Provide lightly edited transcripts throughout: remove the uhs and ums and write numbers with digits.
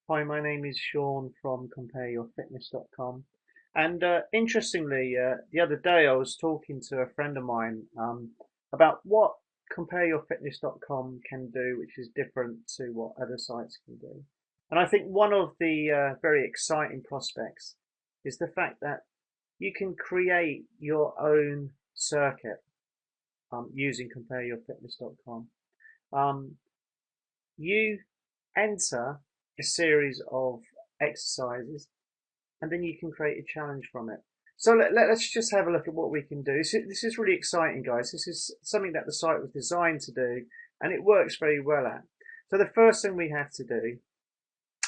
Hi, my name is Sean from compareyourfitness.com. And interestingly, the other day I was talking to a friend of mine about what compareyourfitness.com can do, which is different to what other sites can do. And I think one of the very exciting prospects is the fact that you can create your own circuit using compareyourfitness.com. Um, you enter a series of exercises and then you can create a challenge from it. So let's just have a look at what we can do. This is really exciting, guys. This is something that the site was designed to do, and it works very well at. So the first thing we have to do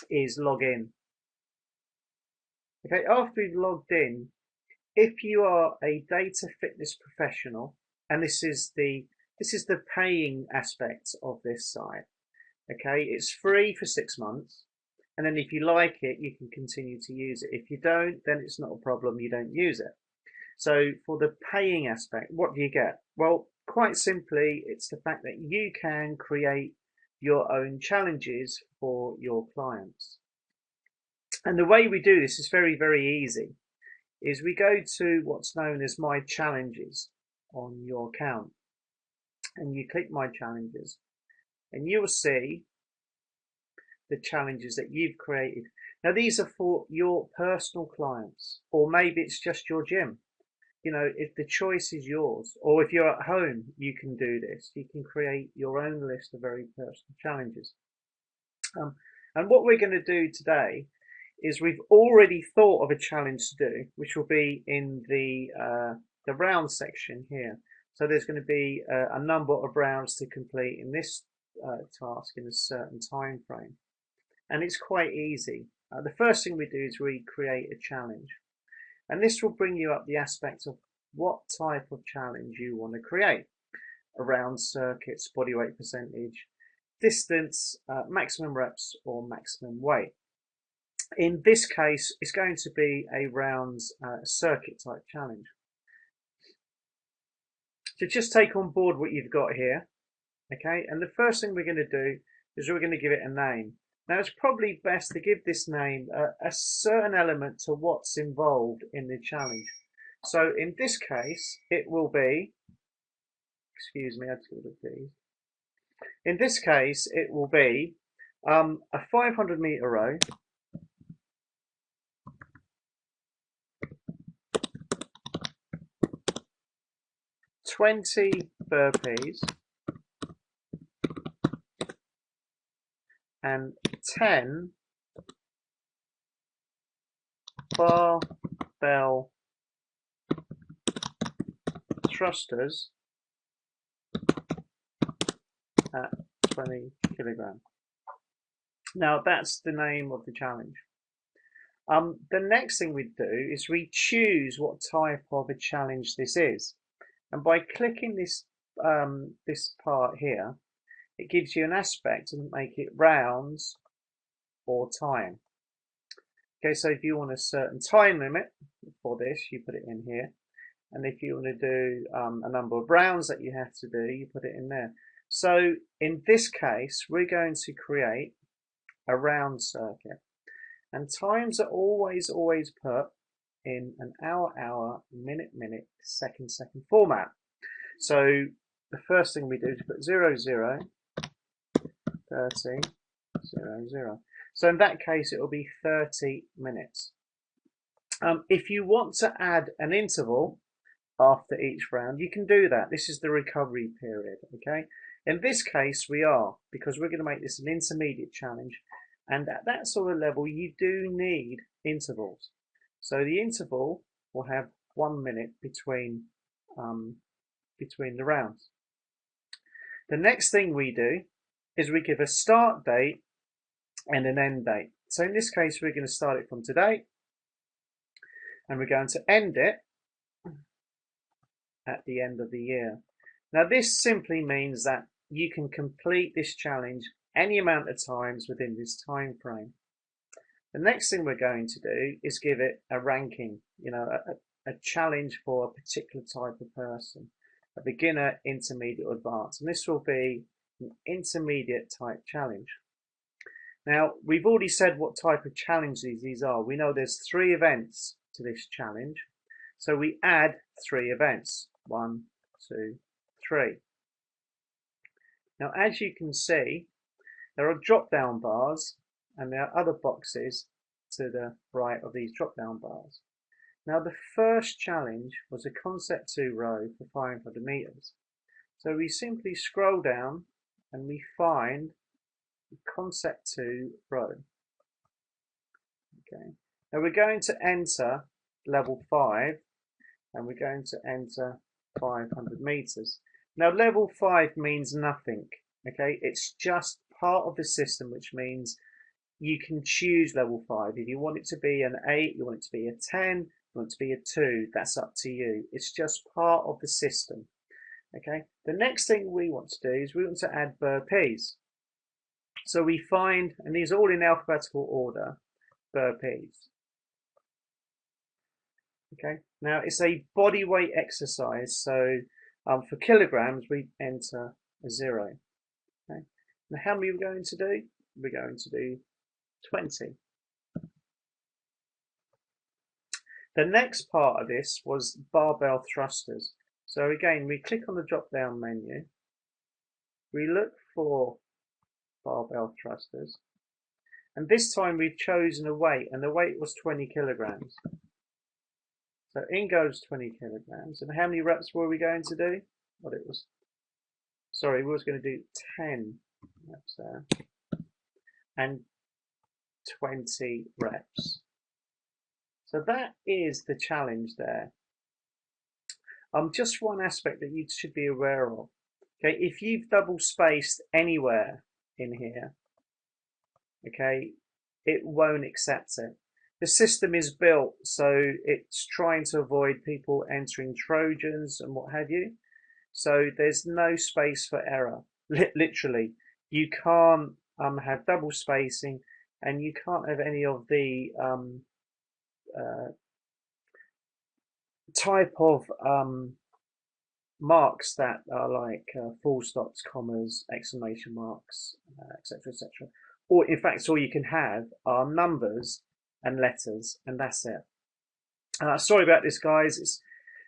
is log in. Okay, after we've logged in, if you are a data fitness professional, and this is the paying aspect of this site. Okay, it's free for 6 months. And then if you like it, you can continue to use it. If you don't, then it's not a problem. You don't use it. So for the paying aspect, what do you get? Well, quite simply, it's the fact that you can create your own challenges for your clients. And the way we do this is very, very easy. Is we go to what's known as My Challenges on your account. And you click My Challenges. And you will see the challenges that you've created. Now, these are for your personal clients, or maybe it's just your gym. You know, if the choice is yours, or if you're at home, you can do this. You can create your own list of very personal challenges. And what we're going to do today is we've already thought of a challenge to do, which will be in the round section here. So there's going to be a number of rounds to complete in this task in a certain time frame. And it's quite easy. The first thing we do is we create a challenge. And this will bring you up the aspect of what type of challenge you want to create around circuits, body weight percentage, distance, maximum reps, or maximum weight. In this case, it's going to be a rounds circuit type challenge. So just take on board what you've got here. Okay, and the first thing we're going to do is we're going to give it a name. Now, it's probably best to give this name a certain element to what's involved in the challenge. So in this case, it will be, excuse me, I just got to these. In this case, it will be a 500-meter row, 20 burpees, and 10 barbell thrusters at 20 kilograms. Now that's the name of the challenge. The next thing we do is we choose what type of a challenge this is, and by clicking this this part here, it gives you an aspect and make it rounds or time. Okay, so if you want a certain time limit for this, you put it in here. And if you want to do a number of rounds that you have to do, you put it in there. So in this case, we're going to create a round circuit. And times are always put in an hour, minute, second format. So the first thing we do is put 0, 0, 30, 0, 0. So in that case, it will be 30 minutes. If you want to add an interval after each round, you can do that. This is the recovery period, okay? In this case, we are, because we're going to make this an intermediate challenge, and at that sort of level, you do need intervals. So the interval will have 1 minute between the rounds. The next thing we do is we give a start date and an end date. So in this case, we're going to start it from today, and we're going to end it at the end of the year. Now, this simply means that you can complete this challenge any amount of times within this time frame. The next thing we're going to do is give it a ranking, you know, a challenge for a particular type of person, a beginner, intermediate, or advanced. And this will be an intermediate type challenge. Now, we've already said what type of challenges these are. We know there's 3 events to this challenge. So we add 3 events. 1, 2, 3. Now, as you can see, there are drop-down bars and there are other boxes to the right of these drop-down bars. Now, the first challenge was a concept 2 row for 500 meters. So we simply scroll down and we find the concept 2 row. Okay. Now we're going to enter level 5 and we're going to enter 500 meters. Now level 5 means nothing. Okay, it's just part of the system, which means you can choose level 5. If you want it to be an 8, you want it to be a 10, you want it to be a 2, that's up to you. It's just part of the system. Okay, the next thing we want to do is we want to add burpees. So we find, and these are all in alphabetical order, burpees. Okay, now it's a body weight exercise, so for kilograms we enter a 0. Okay, now how many are we going to do? We're going to do 20. The next part of this was barbell thrusters. So again, we click on the drop down menu, we look for barbell thrusters, and this time we've chosen a weight, and the weight was 20 kilograms. So in goes 20 kilograms, and how many reps were we going to do? Well, it was, sorry, we was going to do 10 reps there, and 20 reps. So that is the challenge there. Just one aspect that you should be aware of. Okay, if you've double spaced anywhere in here, okay, it won't accept it. The system is built so it's trying to avoid people entering Trojans and what have you. So there's no space for error. Literally, you can't have double spacing, and you can't have any of the type of marks that are like full stops, commas, exclamation marks, etc., etc. Or in fact, all you can have are numbers and letters, and that's it. Sorry about this, guys. It's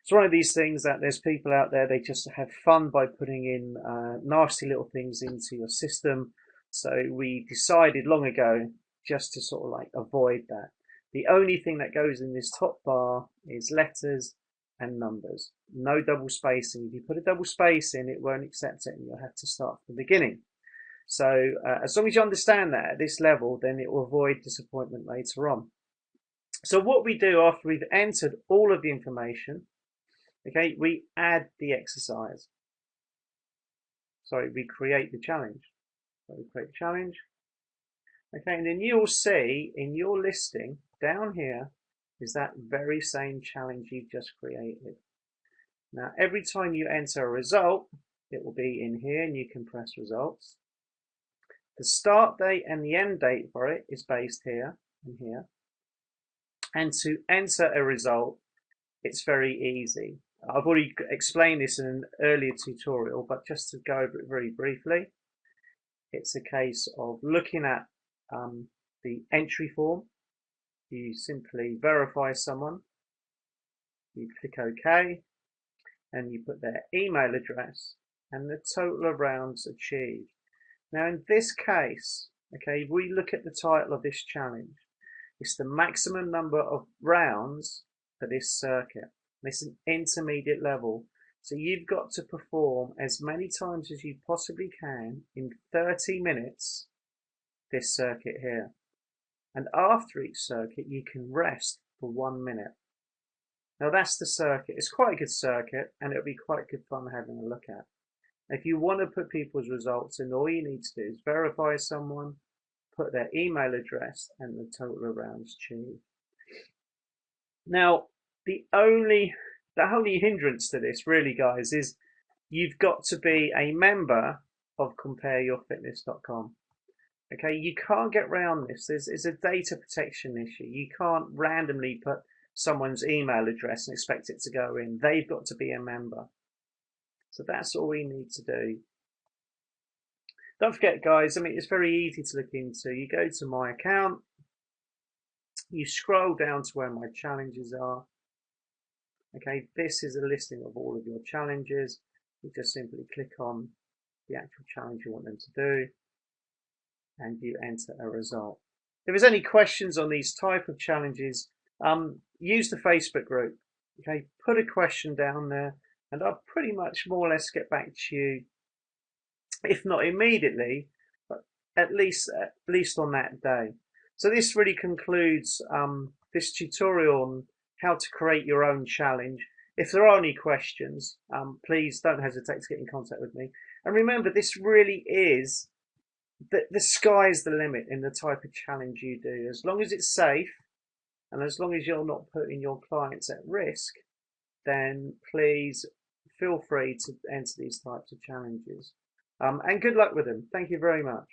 one of these things that there's people out there, they just have fun by putting in nasty little things into your system. So we decided long ago just to sort of like avoid that. The only thing that goes in this top bar is letters and numbers. No double spacing. If you put a double space in, it won't accept it, and you'll have to start from the beginning. So as long as you understand that at this level, then it will avoid disappointment later on. So what we do after we've entered all of the information, okay, we add the exercise. Sorry, we create the challenge. So we create the challenge. Okay, and then you'll see in your listing down here is that very same challenge you've just created. Now, every time you enter a result, it will be in here, and you can press results. The start date and the end date for it is based here and here. And to enter a result, it's very easy. I've already explained this in an earlier tutorial, but just to go over it very briefly, it's a case of looking at the entry form. You simply verify someone, you click OK, and you put their email address and the total of rounds achieved. Now in this case, okay, if we look at the title of this challenge, it's the maximum number of rounds for this circuit. It's an intermediate level, so you've got to perform as many times as you possibly can in 30 minutes this circuit here. And after each circuit, you can rest for 1 minute. Now that's the circuit. It's quite a good circuit, and it'll be quite good fun having a look at. If you want to put people's results in, all you need to do is verify someone, put their email address and the total of rounds achieved. Now, the only hindrance to this, really, guys, is you've got to be a member of CompareYourFitness.com. Okay, you can't get around this. It's a data protection issue. You can't randomly put someone's email address and expect it to go in. They've got to be a member. So that's all we need to do. Don't forget, guys, I mean, it's very easy to look into. You go to my account, you scroll down to where my challenges are. Okay, this is a listing of all of your challenges. You just simply click on the actual challenge you want them to do, and you enter a result. If there's any questions on these type of challenges, use the Facebook group. Okay, put a question down there, and I'll pretty much more or less get back to you, if not immediately, but at least on that day. So this really concludes this tutorial on how to create your own challenge. If there are any questions, please don't hesitate to get in contact with me. And remember, this really is the sky's the limit in the type of challenge you do. As long as it's safe and as long as you're not putting your clients at risk, then please feel free to enter these types of challenges. And good luck with them. Thank you very much.